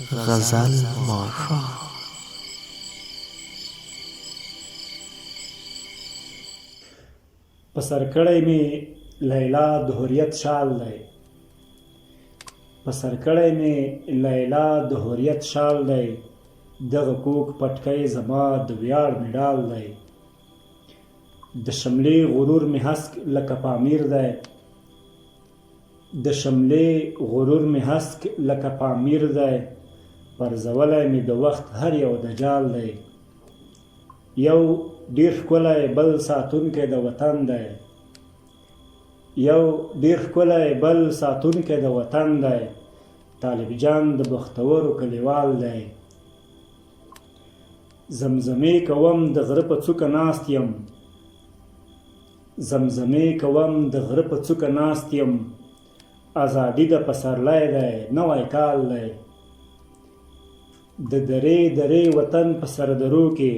غزل ماښام. په سر کړی مې لیلا د حریت شال دی، په سر کړی مې لیلا د حریت شال دی، دغه کوک پټکی زما د ویاړ مډال دی. د شملې غرور مې هسک لکه پامیر دی، د شملې غرور مې هسک لکه پامیر دی، پرزولی مې د وخت هر یو دجال دی. یو ډیر ښکلی بل ساتونکی د وطن دی، یو ډیر ښکلی بل ساتونکی د وطن دی، طالب جان د بختورو کلیوال دی. زمزمې کوم د غره په څوکه ناست یم، زمزمې کوم د غره په څوکه ناست یم، ازادي د پسرلی دی نوی کال دی. د درې درې وطن په سردرو کې،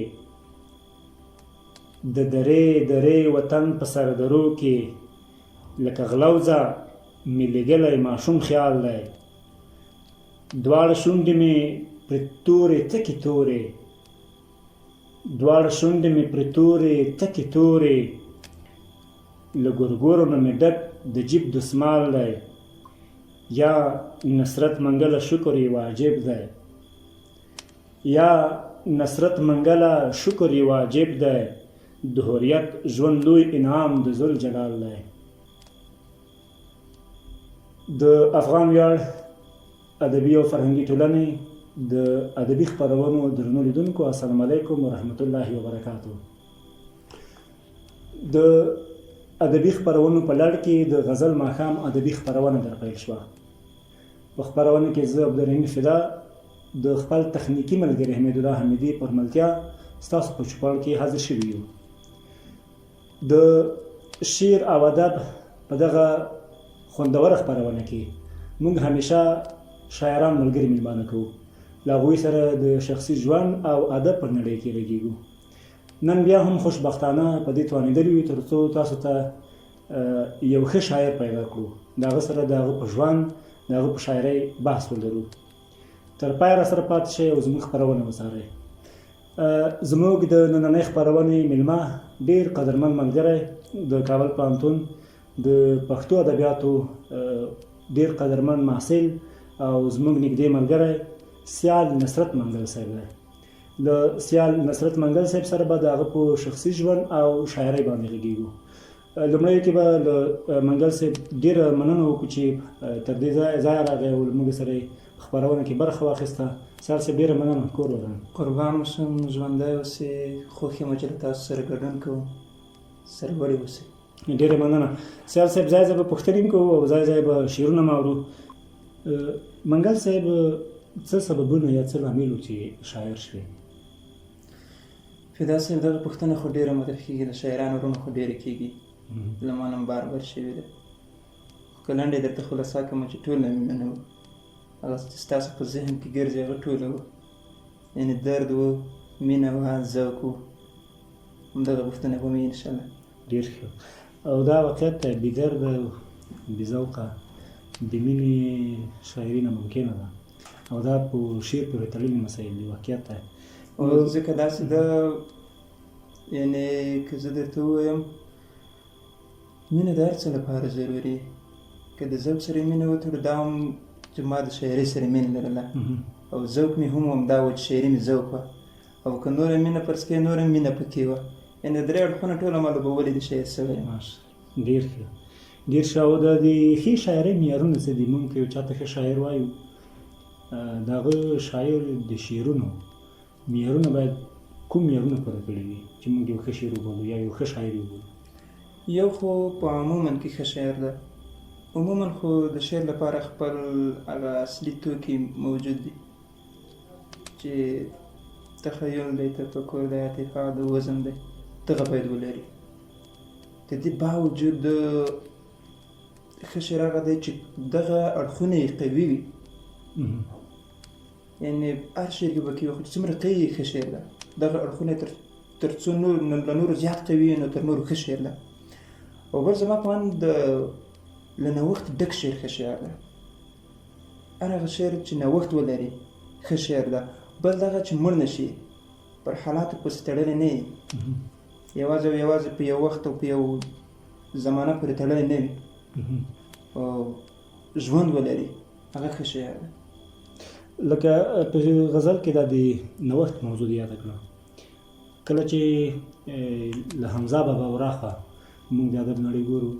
د درې درې وطن په سردرو کې، لکه غلوزه مې لګلی ماشوم خیال دی. دواړه شونډې مې پرې تورې تکې تورې، دواړه شونډې مې پرې تورې تکې تورې، له ګورګورو نه مې ډک د جیب دسمال دی. یا نصرت منګله شکر یې واجب دی، یا نصرت منګله شکر یې واجب دی، د حریت ژوند لوی انعام د ذوالجلال دی. د افغان ویاړ ادبي او فرهنګي ټولنې د ادبي خپرونو درنو لیدونکو، السلام علیکم ورحمت الله وبرکاتو. د ادبي خپرونو په لړ کې د غزل ماښام ادبي خپرونه در پیل شوه. په خپرونه کې زه عبدالرحیم فدا د خپل تخنیکي ملګري حمید الله حمیدي پر ملتیا ستاسو په چوپړ کې حاضر شوي یو. د شعر او ادب په دغه خوندوره خپرونه کې موږ همیشه شاعران ملګري میلمانه کوو، له هغوی سره د شخصي ژوند او ادب پر نړۍ کې غږیږو. نن بیا هم خوشبختانه په دې توانېدلي یو تر څو تاسو ته یو ښه شاعر پیدا کړو، د هغه سره د هغه په ژوند د هغه په شاعرۍ بحث ولرو. تر پایه راسره پاتې شئ او زموږ خپرونه وڅارئ. زموږ د نننۍ خپرونې میلمه ډېر قدرمن ملګری، د کابل پوهنتون د پښتو ادبیاتو ډېر قدرمن محصل او زموږ نږدې ملګری سیال نصرت منګل صاحب دی. له سیال نصرت منګل صاحب سره به د هغه په شخصي ژوند او شاعرۍ باندې غږیږو. لومړی کې به له منګل صاحب ډېره مننه وکړو چې تر دې ځایه راغی او موږ سره خپرونه کې برخه واخیسته. سیال صاحب ډېره مننه، کور ودان. قربان اوسم، ژوندی اوسې، خوښ یم چې له تاسو سره ګډون کوو، سرلوړي اوسئ. ډېره مننه. سیال صاحب ځای ځای به پوښتنې کوو او ځای ځای به شعرونه ماورو. منګل صاحب څه سببونه یا څه لامل و چې شاعر شوې؟ فدا صاحب دغه پوښتنه خو ډېره مطرح کېږي، د شاعرانو ورونه خو ډېره کېږي، له ما نه بار بار شوې ده. که لنډې درته خلاصه کړم چې ټول نه مې منو، هغه چې ستاسو په ذهن کې ګرځي هغه ټوله وه، یعنې درد و، مینه وه، ذوق و، همدغه پوښتنه به مې انشاءالله. ډېر ښه. او دا واقعیت دی، بې درده بې ذوقه د مینې شاعري ناممکنه ده، او دا په شعر پورې تړلي مسایل دي، واقعیت دی. او ځکه داسې ده، یعنې که زه درته ووایم مینه د هر څه لپاره ضروري، که د ذوق سره مینه وتړو، دا هم چې ما د شاعرۍ سره مینه لرله او ذوق مې هم همدا و چې شاعري مې ذوق وه، او که نوره مینه فرض کړئ نوره مینه پکې وه، یعنې درې اړخونه ټوله معلومولي د شاعر سوی یم. ډېر ښه، ډېر ښه. او د ښې شاعرۍ معیارونه څه دي؟ موږ که یو چا ته ښه شاعر وایو، د هغه شاعر د شعرونو معیارونه باید کوم معیارونه پوره کړي وي چې موږ یو ښه شعر وبولو یا یو ښه شاعر وبولو؟ یو خو په عموما کې ښه شاعر ده، عموما خو د شعر لپاره خپل هغه اصلي توکي موجود دي چې تخیل دی، تفکر دی، عاطفه ده، وزن دی، دغه باید ولري. د دې باوجود ښه شعر هغه دی چې دغه اړخونه یې قوي وي، یعنې هر شعر کې به کې وي، خو چې څومره قوي ښه شعر ده، دغه اړخونه یې تر څو له نورو زیات قوي نو تر نورو ښه شعر ده. او بل زما په اند له نوښت ډک شعر ښه شعر ده. هر هغه شعر چې نوښت ولري ښه شعر ده. بل دغه چې مړ نه شي، پر حالاتو پسې تړلی نه وي، یوازې او یوازې په یو وخت او په یو زمانه پورې تړلی نه وي او ژوند ولري، هغه ښه شعر ده. لکه په غزل کې دا د نوښت موضوع یاده کړه. کله چې له حمزه بابا وراخه موږ د ادب نړۍ ګورو،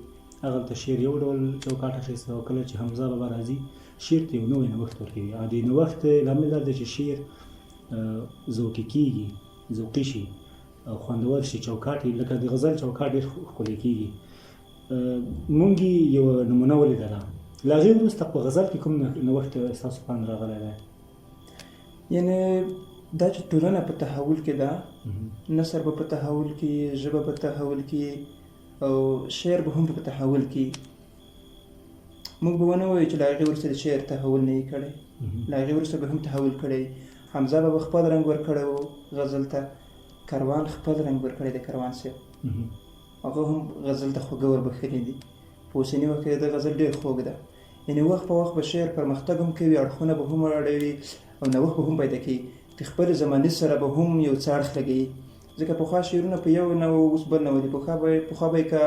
هغلته شعر یو ډول چوکاټ اخیسته او کله چې حمزه بابا راځي شعر ته یو نوی نوښت ورکوي. د نوښت لامل دا دی چې شعر ذوقي کېږي، ذوقي شي او خوندور شي. چوکاټ لکه د غزل چوکاټ ډېر ښکلی کېږي. مونږ یو نمونه ولیدله. له هغې وروسته په غزل کې کوم نوښت ستاسو پام راغلی دی؟ یعنې دا چې ټولنه په تحول کې ده، نثر به په تحول کې، ژبه په تحول کې او شعر به هم په تحول کې. موږ به ونه وایو چې له هغې وروسته د شعر تحول نه یې کړی، له هغې وروسته به هم تحول کړی. حمزه بابا خپل رنګ ورکړی و غزل ته، کروان خپل رنګ ورکړی دی، کروان صاحب هغه هم غزل ته خوږه وربښلې دي. په اوسني وخت کې د غزل ډېر خوږ ده. یعنې وخت په وخت به شعر پرمختګ هم کوي، اړخونه به هم اړوي او نوښت به هم پیدا کوي. د خپلې زمانې سره به هم یو څه اړخ لګوي. ځکه پخوا شعرونه په یو نه وو، اوس بل نه ولي. پخوا به یې که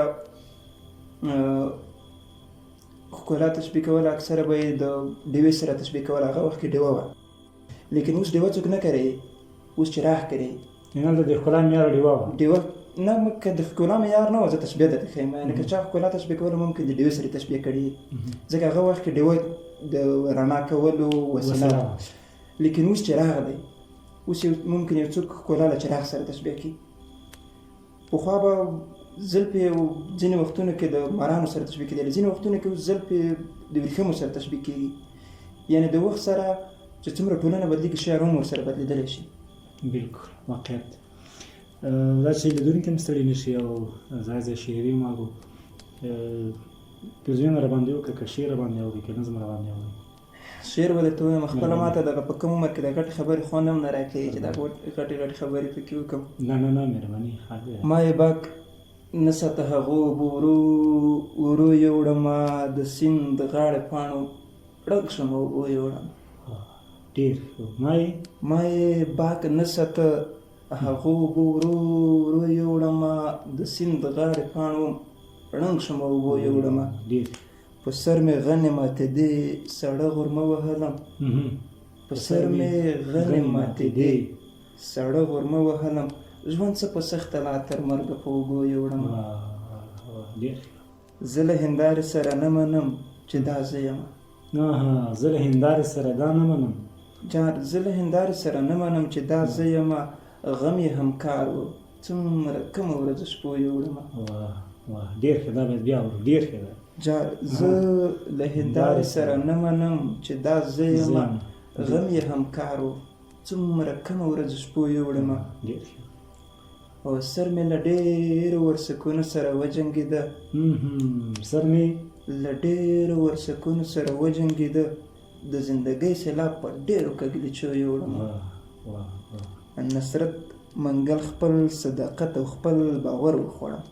ښکلا تشبیه کوله، اکثره به یې د ډیوې سره تشبیه کوله. هغه وخت کې ډیوه وه، لیکن اوس ډیوه څوک نه کوي، اوس چراغ کوي. هلته د ښکلا معیار ډیوه وه. ډیوه نه، که د ښکلا معیار نه وه، زه تشبیه درته ښیم. یعنې که چا ښکلا تشبیه کوله ممکن د ډیوې سره تشبیه کړي، ځکه هغه وخت کې ډیوه د رڼا کولو وسیله وه. لیکن اوس چراغ دی. اوس ممکن یو څوک ښکلا له چراغ سره تشبیه کړي. پخوا به زلفې ځینې وختونو کې د مارانو سره تشبیه کېدلې، ځینې وختونو کې اوس زلفې د وریښمو سره تشبیه کېږي. یعنې د وخت سره چې څومره ټولنه بدلېږي، شعر هم ورسره بدلېدلی شي. بالکل واقعیت دا چې لیدونکي هم ستړي نه شي او ځای شعري ماغو پیرزویونه راباندې وکړه، که شعر راباندې اوري که نظم راباندې اوري. شعر به درته ووایم، خپله ماته دغه په کوم عمر کې د غټې خبرې خوند هم نه راکوي چې دا غټې خبرې پکې وکړم. نه نه نه مهرباني ما یې باک نسته هغو بورو ورو یوړمه د سیند غاړې پاڼو ړنګ شم او ویوړم. ډېر ما یې باک نسته هغو بورو ورو یوړمه د سیند غاړې پاڼو ړنګ شم او ویوړمه. په سر مې غنې ماتېدې سړه غرمه وهلم، په سر مې غنې ماتېدې سړه غرمه وهلم. ژوند څه په سخته لا تر مرګه په اوږو یوړم. زه له هندارې سره نه منم چې دا زه یم. زه له هندارې سره دا نه منم. زه له هندارې سره نه منم چې دا زه یم. غم یې همکار و، څومره کمه ورځ شپو یوړم. ډېر ښه، دا باید بیا ورو. ډېر ښه ده. زه له هندارې سره نه منم چې دا زه یم. غم یې همکار و، څومره کمه ورځ شپو یوړم. او سر مې له ډېرو ورسکونو سره وجنګېده. سر مې له ډېرو ورسکونو سره وجنګېده. د زندګۍ سیلاب په ډېرو کږلېچو یوړم. نصرت منګل خپل صداقت او خپل باور وخوړم.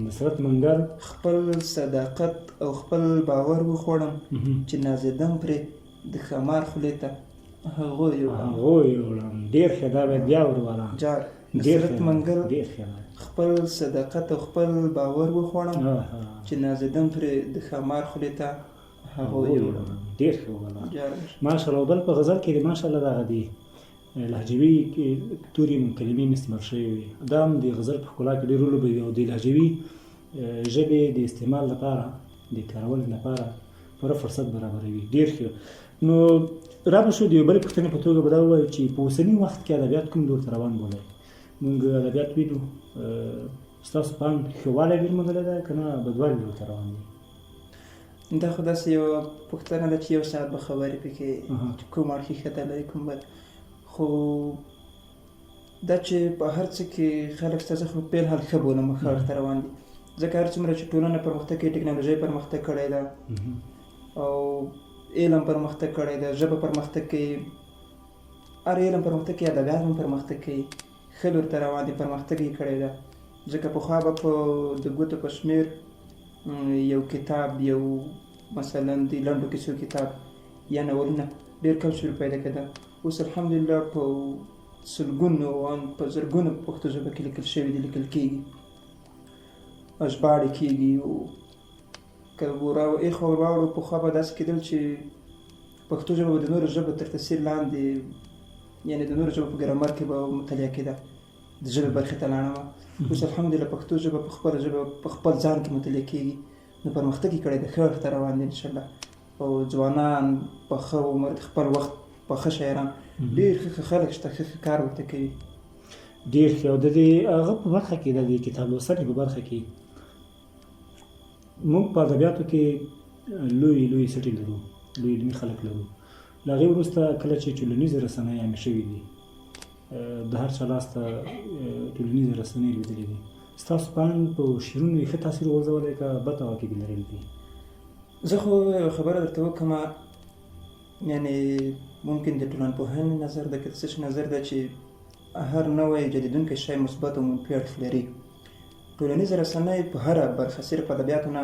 نصرت منګل خپل صداقت او خپل باور وخوړم چې نازېدم پرې د ښامار خولې ته هغو یوړم. ډېر ښه، دا باید بیا ورواله. نصرت منګل خپل صداقت او خپل باور وخوړم چې نازېدم پرې د ښامار خولې ته هغو یوړم. ډېر ښه وواله ماشاءالله. بل په غزل کې ماشاءالله دغه دی لهجوي توري کلمې استعمال شوې وي. دا هم د غزل په ښکلا کې ډېر رول لوبوي او د لهجوي ژبې د استعمال لپاره، د کارولو لپاره پوره فرصت برابروي. ډېر ښه. نو را به شو د یو بلې پوښتنې په توګه به دا ووایو چې په اوسني وخت کې ادبیات کوم ډول ته روان بولئ؟ موږ ادبیات وینو، ستاسو پام ښه والی ډېر موندلی دی که نه بدوالي ډول ته روان دی؟ دا خو داسې یوه پوښتنه ده چې یو ساعت به خبرې پکې کوم اړخ ښه لري کوم بد. خو دا چې په هر څه کې خلک ستا خو پیل حال ښه بولم ښه اړخ ته روان دي. ځکه هر څومره چې ټولنه پرمختګ کوي، ټکنالوژي پرمختګ کړی ده او علم پرمختګ کړی ده، ژبه پرمختګ کوي، هر علم پرمختګ کوي، ادبیات هم پرمختګ کوي، ښه لور ته روان دي، پرمختګ یې کړی ده. ځکه پخوا به په د ګوتو په شمېر یو کتاب، یو مثلا د لنډو کیسو کتاب یا ناولونه ډېر کم شمېر پیدا کېده. اوس الحمدلله په سلګونو او په زرګونو پښتو ژبه کې لیکل شوي دي، لیکل کېږي، ژباړې کېږي. او که ایخوا واوړو پخوا به داسې کېدل چې پښتو ژبه به د نورو ژبو تر تاثیر لاندې، یعنې د نورو ژبو په ګرامر کې به مطالعه کېده، د ژبې برخې ته لاړه وه. اوس الحمدلله پښتو ژبه په خپله ژبه په خپل ځان کې مطالعه کېږي، نو پرمختګ یې کړی دی، ښه اړخ ته روان دی انشاءالله. او ځوانان په ښه عمر خپل وخت په ښه شاعران ډېر ښه خلک شته، ښه کار ورته کوي. ډېر ښه. او د دې هغه په برخه کې د دې کتاب لوستنې په برخه کې موږ په ادبیاتو کې لوی سټې لرو، لوی علمي خلک لرو. له هغې وروسته کله چې ټولنیزې رسنۍ عامې شوي دي، د هر چا لاس ته ټولنیزې رسنۍ لوېدلې دي، ستاسو په اند په شعرونو یې ښه تاثیر وغورځولی که بد عواقب یې لرلي دي؟ زه خو یوه خبره درته وکړم، یعنې ممکن د ټولنپوهنې نظر ده، که د څه شي نظر ده، چې هر نوی جدیدونکی شی مثبت او منفي اړخ لري. ټولنیزې رسنۍ په هره برخه، صرف ادبیاتو نه،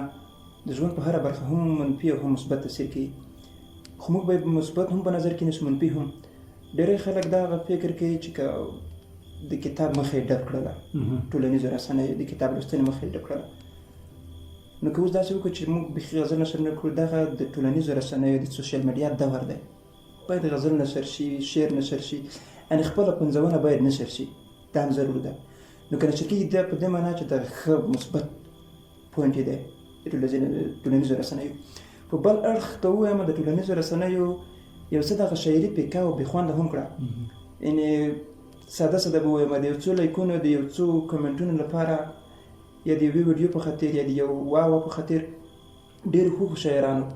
د ژوند په هره برخه هم منفي او هم مثبت تاثیر کوي. خو موږ باید مثبت هم په نظر کې نیسو، منفي هم. ډېری خلک دا فکر کوي چې که د کتاب مخه یې ډب کړله، ټولنیزو رسنیو د کتاب لوستنې مخه یې ډب کړله، نو که اوس داسې وکړو چې موږ بیخي غزل نشر نه کړو، دغه د ټولنیزو رسنیو د سوشل میډیا دور دی، باید غزل نشر شي، شعر نشر شي، یعنې خپله پنځونه باید نشر شي، دا هم ضرور ده. نو که نشر کېږي دا په دې معنا چې د ښه مثبت پوینټ یې دی د ټولنیزو رسنیو. په بل اړخ که ووایم د ټولنیزو رسنیو یو څه دغه شاعري پیکه او بېخونده هم کړه، یعنې ساده به ووایم د یو څو لایکونو، د یو څو کمنټونو لپاره، یا د یوې ویډیو په خاطر، یا د یو واو په خاطر ډېرو ښو شاعرانو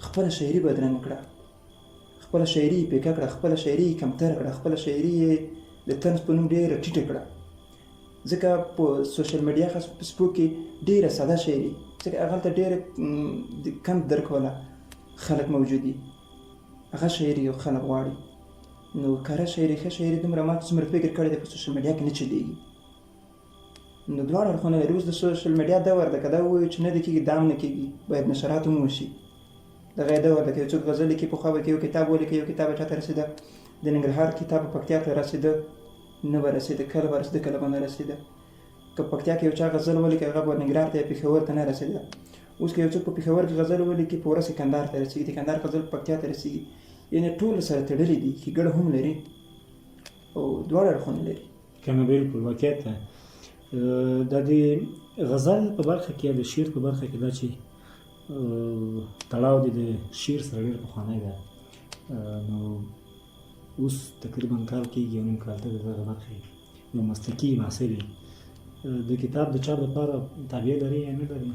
خپله شاعري بدرنګه کړه، خپله شاعري یې پیکه کړه، خپله شاعري یې کمتره کړه، خپله شاعري یې د طنز په نوم ډېره ټیټه کړه. ځکه په سوشل میډیا خاص فیسبوک کې ډېره ساده شاعري، ځکه هغلته ډېره کم درک والا خلک موجود دي، هغه شاعري یو خلک غواړي. نو کره شاعري، ښه شاعري دومره ما څومره فکر کړی دی په سوشل میډیا کې نه چلېږي. نو دواړه اړخونه لري. اوس د سوشل میډیا دور ده، که دا ووایو چې نه دې کېږي، دا هم نه کېږي، باید نشرات هم وشي. دغه یې دور ده، که یو څوک غزل لیکي، پخوا به کې یو کتاب ولیکي، یو کتاب چا ته رسېده، د ننګرهار کتاب په پکتیا ته رسېده، نه به رسېده، کله به رسېده، کله به نه رسېده. که پکتیا کې یو چا غزل ولیکي، هغه به ننګرهار ته یا پېښور ته نه رسېده. اوس که یو څوک په پېښور کې غزل ولیکي، په ورځ کندهار ته رسېږي، د کندهار غزل پکتیا ته رسېږي. یعنې ټول سره تړلي دي، ښېګړه هم لري او دواړه اړخونه لري. که نه بلکل واقعیت ده. د دې غزل په برخه کې یا د شعر په برخه کې دا چې تړاو دی د شعر سره ډېر پخوانی ده، نو اوس تقریبا کال کېږي یو نیم کال ته د دغه برخې یو مسلکي محصل یې، د کتاب د چاپ لپاره تابع لري یا نه لري؟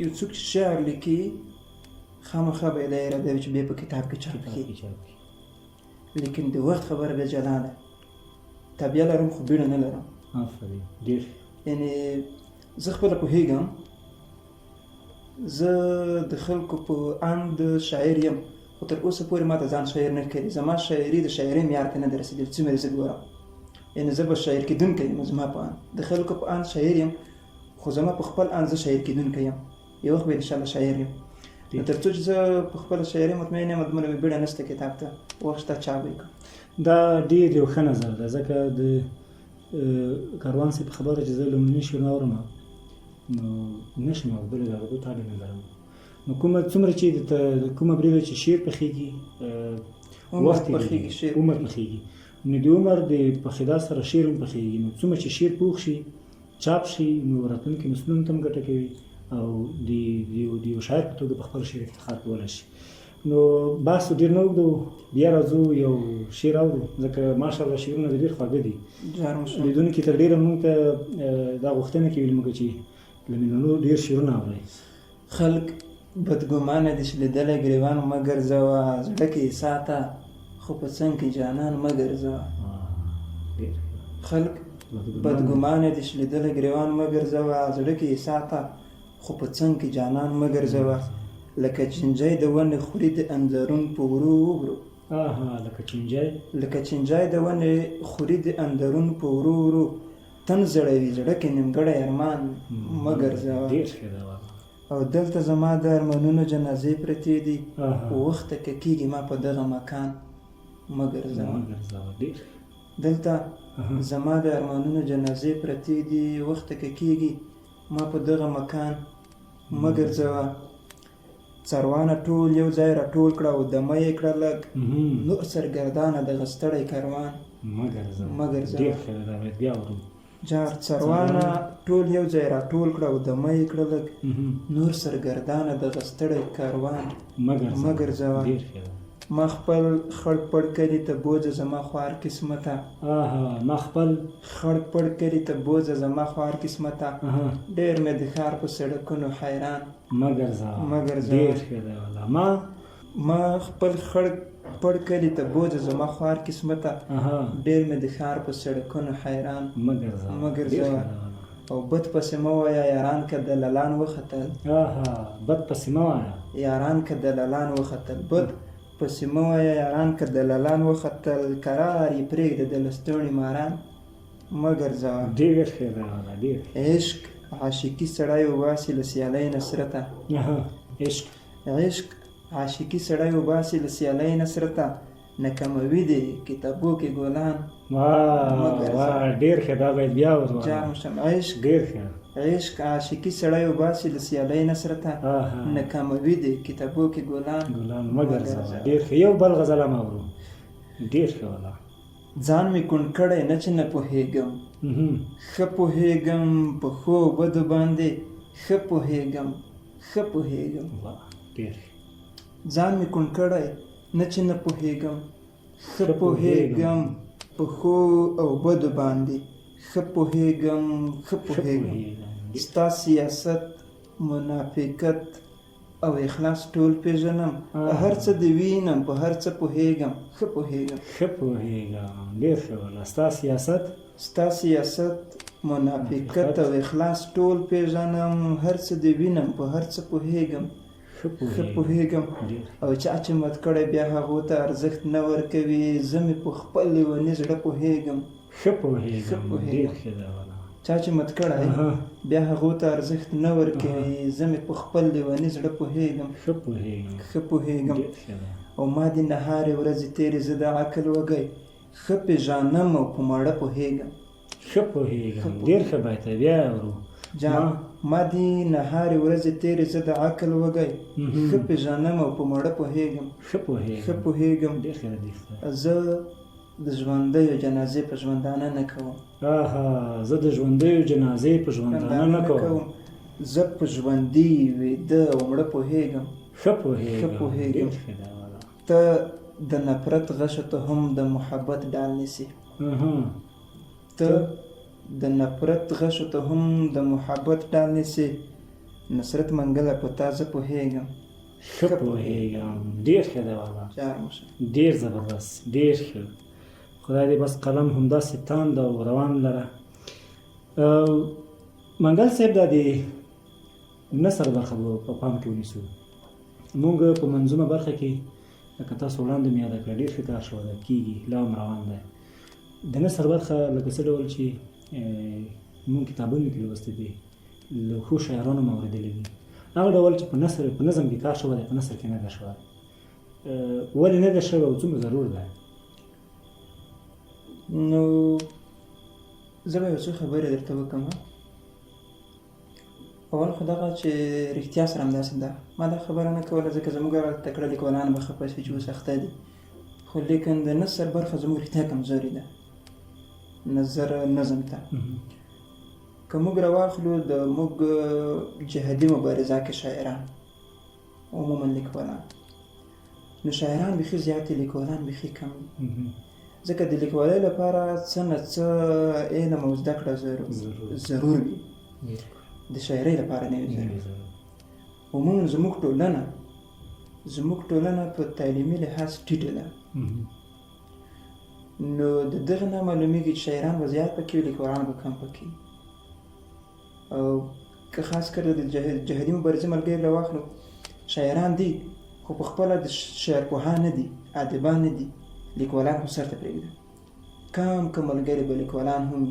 یو څوک چې شعر لیکي خامخا باید دا اراده وي چې بیا په کتاب کې چاپ کړي، لیکن د وخت خبره بیا جلا ده. تابع لرم خو بیړه نه لرم. آفرین، ډېر. یعنې زه خپله پوهېږم، زه د خلکو په اند شاعر یم، خو تر اوسه پورې ما ته ځان شاعر نه ښکاري. زما شاعري د شاعرۍ معیار ته نه ده رسېدلې څومره زه ګورم. یعنې زه به شاعر کېدونکی یم، زما په اند د خلکو په اند شاعر یم، خو زما په خپل اند زه شاعر کېدونکی یم، یو وخت به انشاءالله شاعر یم. تر څو چې زه په خپله شاعري مطمئن یم، دومره مې بیړه نشته کتاب ته، وخت شته چاپ یې کړم. دا ډېر یو ښه نظر ده، ځکه د کاروان صاحب خبره چې زه لومړني شعرونه اورم نو نه شم اورېدلی، د اورېدو تاب یې نه لرم. نو کومه څومره چې کومه برېده چې شعر پخېږي، وخت یې عمر پخېږي، نو د عمر د پخېدا سره شعر هم پخېږي. نو څومره چې شعر پوخ شي، چاپ شي، نو راتلونکي نسلونو ته هم ګټه کوي او د یو شاعر په توګه په خپل شعر افتخار کولی شي. نو بحث ډېر نه اوږدو، بیا راځو یو شعر اورو، ځکه ماشاءالله شعرونه د ډېر خواږه دي. لیدونکي تر ډېره موږ ته دا غوښتنه کوي موږ چې له مېلمنو ډېر شعرونه اورئ. خلک بدګمانه دي چې لیدلی ګریوان مه ګرځوه، زړه کې ساته خو په څنګ کې جانان مه ګرځوه. خلک بدګمانه دي چې لیدلی ګریوان مه ګرځوه، زړه کې ساته خو په څنګ کې جانان مه ګرځوه. لکه چینجی د ونې خوري د انځرون په ورو ورو. لکه چینجی د ونې خوري د اندرون په ورو ورو، تن زړوي زړه کې نیمګړی ارمان مه ګرځوه. او دلته زما د ارمانونو جنازې پرتې دي آها. وخته که کېږي ما په دغه مکان مه ګرځوه ډېر دلته آها. زما د ارمانونو جنازې پرتې دي وخته که کېږي ما په دغه مکان مه ګرځوه څاروانه ټول یو ځای راټول کړه او دمه یې کړه لږ نور سرګردانه دغه ستړی کاروان مه ګرځوه ډېر ښه دا باید بیا ورو جار څاروانه ټول یو ځای راټول کړه او دمه یې کړه لږ نور سرګردانه دغه ستړی کاروان مه ګرځوه ډېر ښه ده ما خپل خړ پړ کلي ته بوځه زما خوار قسمته ما خپل خړ پړ کلي ته بوځه زما خوار قسمته ډېر مې د ښار په سړکونو حیران مه ګرځوه مه ګرځوه ډېر ښه ده والله ما خپل خړ پړ کلي ته بوځه زما خوار قسمته ډېر مې د ښار په سړکونو حیران مه ګرځوه او بد پسې مه وایه یاران که دلالان وختل بد پسې مه وایه یاران که دلالان وختل بد پسې مه وایه یاران که دلالان وختل قرار یې پرېږده د لستوڼي ماران مه ګرځوه ډېر ښه ده والله ډېر عشق عاشقي سړی وباسي له سیالۍ نصرته عشق عاشقي سړی وباسي له سیالۍ نصرته نه کموي دې کتابو کې ګلان ډېر ښه دا باید بیا ورو عشق ډېر ښه عشق عاشقي سړی وباسي له سیالۍ نصرته نه کموي دې کتابو کې ګلان مه ګرځوه ډېر ښه یو بل غزل هم اورو ډېر ښه والله ځان مې کوڼ کړی نه چې نه پوهېږم ښه پوهېږم په ښو بدو باندې ښه پوهېږم ډېر ځان مې کوڼ کړی نه چې نه پوهېږم ښه پوهېږم په ښو او بدو باندې ښه پوهېږم ستا سیاست منافقت او اخلاص ټول پېژنم هر څه د وینم په هر څه پوهېږم ښه پوهېږم ډېر ښه والله ستا سیاست منافقت او اخلاص ټول پېژنم هر څه د وینم په هر څه پوهېږم ښه پوهېږم او چا چې مات کړی بیا هغو ته ارزښت نه ورکوي زه مې په خپل لیوني زړه پوهېږم چا چې مات کړی بیا هغو ته ارزښت نه ورکوي زه مې په خپل لیوني زړه پوهېږم ښه پوهېږم او ما دې نهارې ورځې تېرې زه د عقل وږی ښه پېژانم او په ماړه پوهېږم ډېر ښه باید بیا ورو ما دې نهارې ورځې تېرې زه د عقل وږی ښه پېژانم او په ماړه پوهېږم ښه پوهېږم زه د ژوندیو جنازې په ژوندانه نه کوم زه د ژوندیو جنازې په ژوندانه نه کوم زه په ژوندي ویده او مړه پوهېږم ښه پوهېږم ته د نفرت غشو ته هم د محبت ډال نیسي ته د نفرت غشو ته هم د محبت ډال نیسي نصرت منګله په تا زه پوهېږم ښه پوهېږم ډېر ښه ده والله ډېر زبردست ډېر ښه خدای دې بس قلم همداسې تاند او روان لره منګل صاحب دا د نثر برخه به په پام کې ونیسو مونږ په منظومه برخه کې لکه تاسو وړاندې مې یاده کړه ډېر ښه کار شوی ده کېږي لا هم روان دی د نثر برخه لکه څه ډول چې مونږ کتابونو کې لوستي دي له ښو شاعرانو مو اورېدلي دي هغه ډول چې په نظم کې کار شوی دی په نثر کې نه ده شوی ولې نه ده شوی او څومره ضرور ده نو زه به یو څه خبرې درته وکړم اول خو دغه چې رښتیا سره همداسې ده ما دا خبره نه کوله ځکه زموږ تکړه لیکوالان به خفه شي چې اوس اخته دي خو لیکن د نثر برخه زموږ رښتیا کمزوري ده نظم ته که موږ راواخلو د موږ جهادي مبارزه کې شاعران عموما لیکوالان نو شاعران بیخي زیاتې لیکوالان بیخي کم ځکه د لیکوالۍ لپاره څه نه څه علم او زده کړه ضرور وي د شاعرۍ لپاره نه وي ضرور عموما زموږ ټولنه په تعلیمي لحاظ ټیټه ده نو د دغه نه معلومیږي چې شاعران به زیات پکې وي لیکوالان به کم پکې او که خاص کر د جهادي مبارزې ملګري راواخلو شاعران دي خو په خپله د شعرپوهان نه دي ادیبان نه دي لیکوالان خو سر ته پرېږده کم ملګري به لیکوالان هم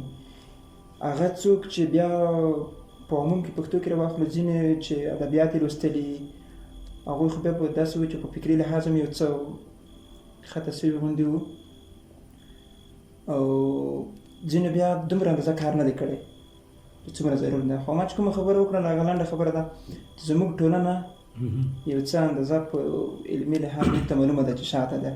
هغه څوک چې بیا په عموم کې پښتو کې راواخلو ځینې چې ادبیات یې لوستلي هغوی خو بیا په داسې وو چې په فکري لحاظ هم یو څه خطه سوي غوندې وو او ځینې بیا دومره اندازه کار نه دی کړی چې څومره ضرور ده. خو ما چې کومه خبره وکړه هغه لنډه خبره ده چې زموږ ټولنه یو څه اندازه په علمي لحاظ موږ ته معلومه ده چې شاته ده،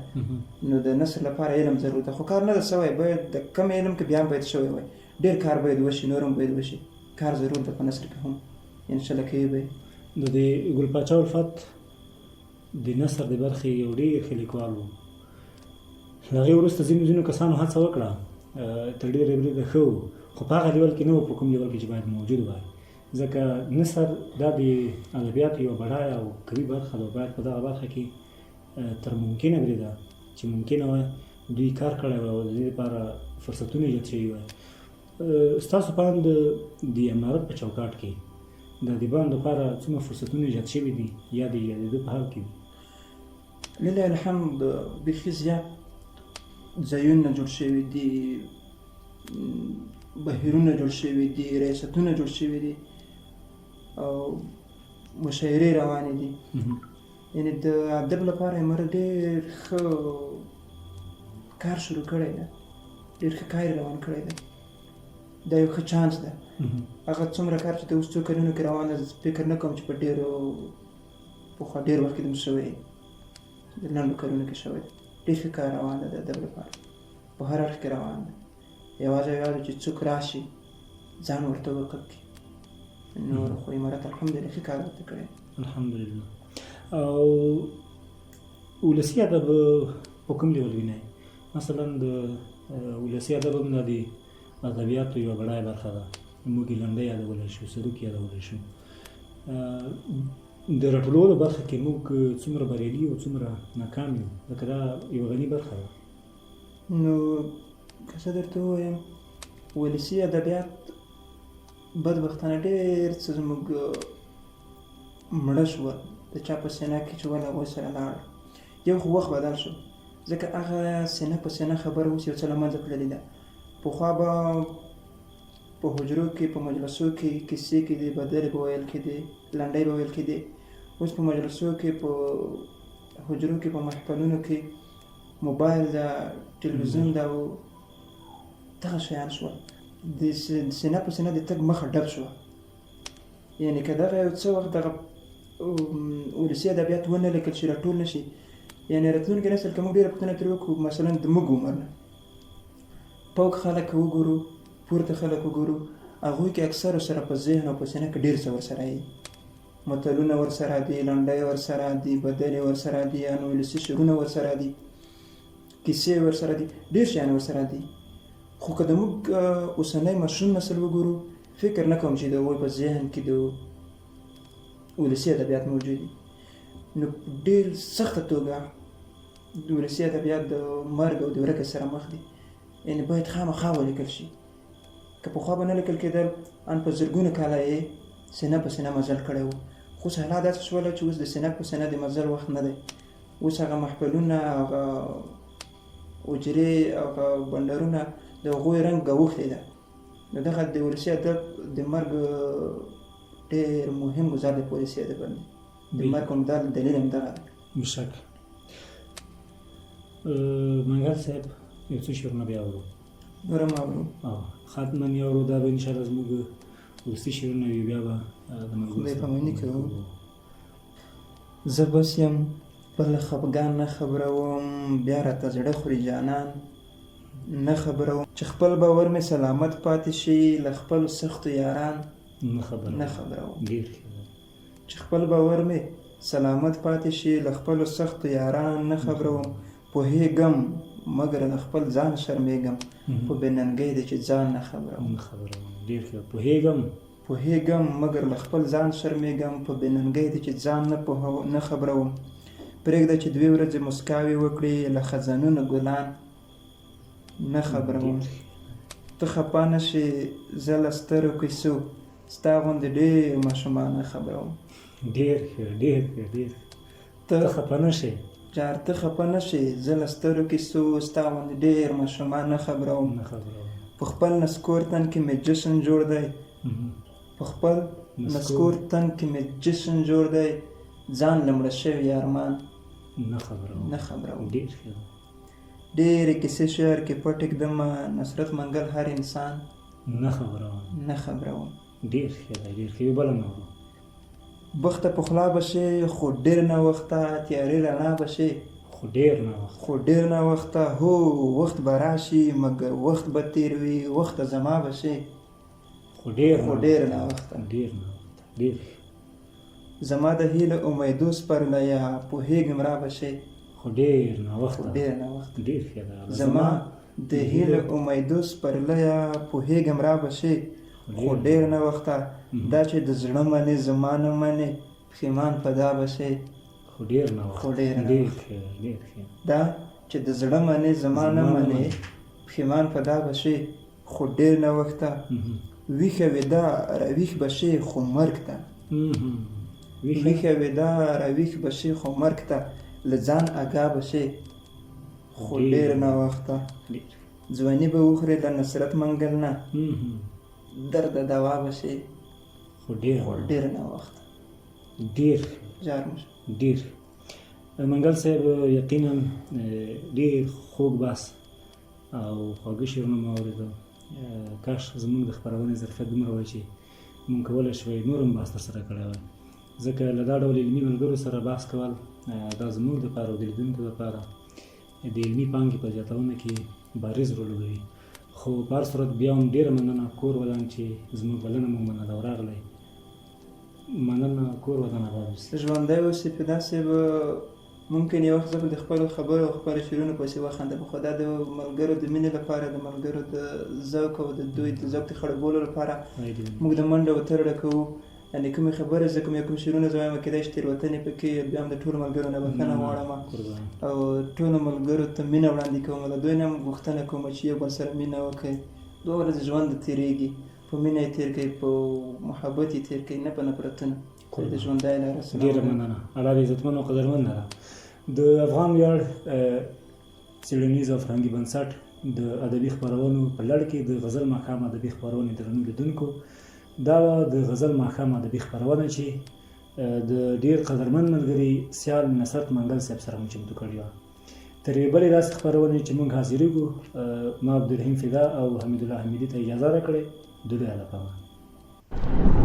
نو د نثر لپاره علم ضرور ده، خو کار نه ده سوی. باید د کم علم کې بیا هم باید شوی وای، ډېر کار باید وشي، نور هم باید وشي، کار ضرور ده په نثر کې هم انشاءالله کوي به. د دې ګل پاچا الفت د نثر د برخې یو ډېر ښه لیکوال و. له هغې وروسته ځینو کسانو هڅه وکړه تر ډېرې بریده ښه و، خو په هغه لیول کې نه و په کوم لیول کې چې باید موجود وای، ځکه نثر دا د ادبیاتو یوه بډایه او قوي برخه ده. باید په دغه برخه کې تر ممکنه بریده چې ممکنه وای دوی کار کړی وای او د دې لپاره فرصتونه ایجاد شوي وای. ستاسو په اند د امارت په چوکاټ کې د ادیبانو لپاره څومره فرصتونه ایجاد شوي دي یا د ایجادېدو په حال کې دي؟ لله الحمد بیخي زیات ځایونه جوړ شوي دي، بهیرونه جوړ شوي دي، ریاستونه جوړ شوي دي او مشاعرې روانې دي. یعنې د ادب لپاره امارت ډېر ښه کار شروع کړی ده، ډېر ښه کار روان کړی ده. دا یو ښه چانس ده. هغه څومره کار چې د اوس څو کلونو کې روان ده فکر نه کوم چې په پخوا ډېر وخت کې هم شوی د لنډو کلونو کې شوی دی. ډېر ښه کار روان ده د ادب لپاره، په هر اړخ کې روان ده. یوازې چې څوک راشي ځان ورته وقف کړي، نور خو امارت الحمدلله ښه کار ورته کړی. الحمدلله. او ولسي ادب په کوم ډول وینئ؟ مثلا د ولسي ادب هم د ادبیاتو یوه بډایه برخه ده، موږ یې لنډۍ یادولی شو، سروک یادولی شو. د راټولولو برخه کې موږ څومره بریالي او څومره ناکام یو، ځکه دا یوه غني برخه ده. نو که څه درته ووایم ولسي ادبیات بدبختانه ډېر څه زموږ مړه شوه د چا په سینه کې چې ول هغوی سره لاړه. یو خو وخت بدل شو، ځکه هغه سینه په سینه خبره اوس یو څه له منځه تللې ده. پخوا به په حجرو کې په مجلسو کې کیسې کېدې، بدلې به ویل کېدې، لنډۍ به ویل کېدې. اوس په مجلسو کې په حجرو کې په محفلونو کې موبایل ده، ټلویزیون ده او دغه شیان شول. د سینه په سینه د تګ مخه ډب شوه. یعنې که دغه یو څه وخت دغه ولسي ادبیات ونه لیکل شي، راټول نه شي، یعنې راتلونکي نسل که موږ ډېره پوښتنه ترې وکړو، مثلا د موږ عمر نه پوک خلک وګورو، پورته خلک وګورو، هغوی کې اکثرو سره په ذهن او په سینه کې ډېر څه ورسره وي. متلونه ورسره دي، لنډۍ ورسره دي، بدلې ورسره دي، ان ولسي شعرونه ورسره دي، کیسې ورسره دي، ډېر شیان ورسره دي. خو که د موږ اوسنی مشروم نسل وګورو، فکر نه کوم چې د هغوی په ذهن کې د ولسي ادبیات موجود دي. نو ډېر سخته توګه د ولسي ادبیات د مرګ او د ورکې سره مخ دي. یعنې باید خامخا ولیکل شي. که پخوا به نه لیکل کېدل، ان په زرګونه کاله یې سینه په سینه مزل کړی و. خو اوس حالات داسې شوله چې اوس د سینه په سینه د مزل وخت نه دی. اوس هغه محفلونه، هغه حجرې، هغه بنډرونه د هغوی رنګ اوښتی ده. نو دغه د ولسي ادب د مرګ ډېر مهم ګزار دی په ولسي ادب باندې. د مرګ همدا دلیل همدغه ده. بشک. منګل صاحب یو څو شعرونه بیا اورو؟ نور هم اورو. ختما یې اورو. دا به انشاءالله زموږ وروستي شعرونه وي، بیا به د خدای پاماني کوو. زه بس یم بل خفګان نه خبروم، بیا راته زړه خوري جانان نه خبروم، چې خپل باور مې سلامت پاتې شي له خپلو سختو یاران نه خبروم. چې خپل باور مې سلامت پاتې شي له خپلو سختو یاران نه خبروم. پوهېږم مګر له خپل ځان شرمېږم، په بې ننګۍ دی چې ځان نه خبروم. ډېر ښه. پوهېږم مګر له خپل ځان شرمېږم، په بې ننګۍ دی چې ځان نه خبروم. پرېږده چې 2 ورځې مسکاوې وکړي له خزانونو ګلان نه خبروم. ته خفه نه شې زه له سترو کیسو، ستا غوندې ډېر ماشومان نه خبروم. ډېر ښه. ته خفه نه شې جار، ته خفه نه شې زه له سترو کیسو، ستا غوندې ډېر ماشومان نه خبروم. په خپل نسکور تن کې مې جشن جوړ دی، په خپل نسکور تن کې مې جشن جوړ دی ځان له مړه شوي ارمان نه خبروم نه خبروم ډېر ښه ډېرې کیسې شعر کې پټ ږدمه نصرت منګل هر انسان نه خبروم نه خبروم ډېر ښه دی ډېر ښه یو بله نورو بخته پخلا به شي خو ډېر ناوخته تیارې رڼا به شي خو ډېر نه وخت خو ډېر ناوخته هو وخت به راشي مګر وخت به تېر وي وخت زما به شي خو ډېر ناوخته ډېر ناوخته ډېر ښه زما د هیله امیدو سپرلیه پوهېږم را به شي خو ډېر ناوخته ډېر ناوخته ډېر ښه ده زما د هیله امیدو سپرلیه پوهېږم را به شي خو ډېر ناوخته دا چې د زړه منې زما نه منې پښیمان په دا به شي خو ډېر ناوخته خو ډېر ډېر ناوخته ښه ډېر ښه دا چې د زړه منې زما نه منې پښیمان په دا به شي خو ډېر ناوخته ویښه ویده راویښ به شي خو مرګ ته ویښه ویده راویښ به شي خو مرګ ته له ځان اګا به شي خو ډېر ناوخته ځواني به وخورې د نصرت منګل نه درد دوا به شي خو ډېر ناوخته ډېر جار مشه ډېر منګل صاحب یقینا ډېر خوږ بحث او خواږه شعرونه مو اورېدل کاش زموږ د خپرونې ظرفیت دومره وای چې مونږ کولی شوی نور هم بحث ترسره کړی وای ځکه له دا ډول علمي ملګرو سره بحث کول دا زموږ دپاره او د لیدونکو دپاره د علمي پانګې په زیاتونه کې بارز رول لوبوي خو په هر صورت بیا هم ډېره مننه کور ودان چې زموږ بلنه مو منله او راغلی مننه کور ودان آباد اوسي ژوندی اوسې په داسې به ممکن یو وخت زه به د خپلو خبرو او خپلو شعرونو پسې وخندم خو دا د ملګرو د مینې لپاره د ملګرو د ذوق او د دوی د ذوق د خړوبولو لپاره موږ د منډه او ترړه کوو یعنې کومې خبرې زه کوم شعرونه زه وایم کېدای شي تېروتنې پکې بیا هم د ټولو ملګرو نه بښنه غواړم او ټولو ملګرو ته مینه وړاندې کوم له دوی نه هم غوښتنه کوم چې یو بل سره مینه وکړئ 2 ورځې ژوند تېرېږي په مینه یې تېر کړئ په محبت یې تېر کړئ نه په نفرتونه د ژوندی لاره ډېره مننه الله دې عزتمن او قدرمنده ده د افغان ویاړ څېړنیز او فرهنګي بنسټ د ادبي خپرونو په لړ کې د غزل ماښام ادبي خپرونې درنو لیدونکو دا د غزل ماښام ادبي خپرونه چې د ډېر قدرمن ملګري سیال نصرت منګل صاحب سره مو چمتو کړې وه تر یوې بلې داسې خپرونې چې موږ حاضرېږو ما عبدالرحیم فدا او حمید الله حمیدي ته اجازه راکړې د دوی له پامه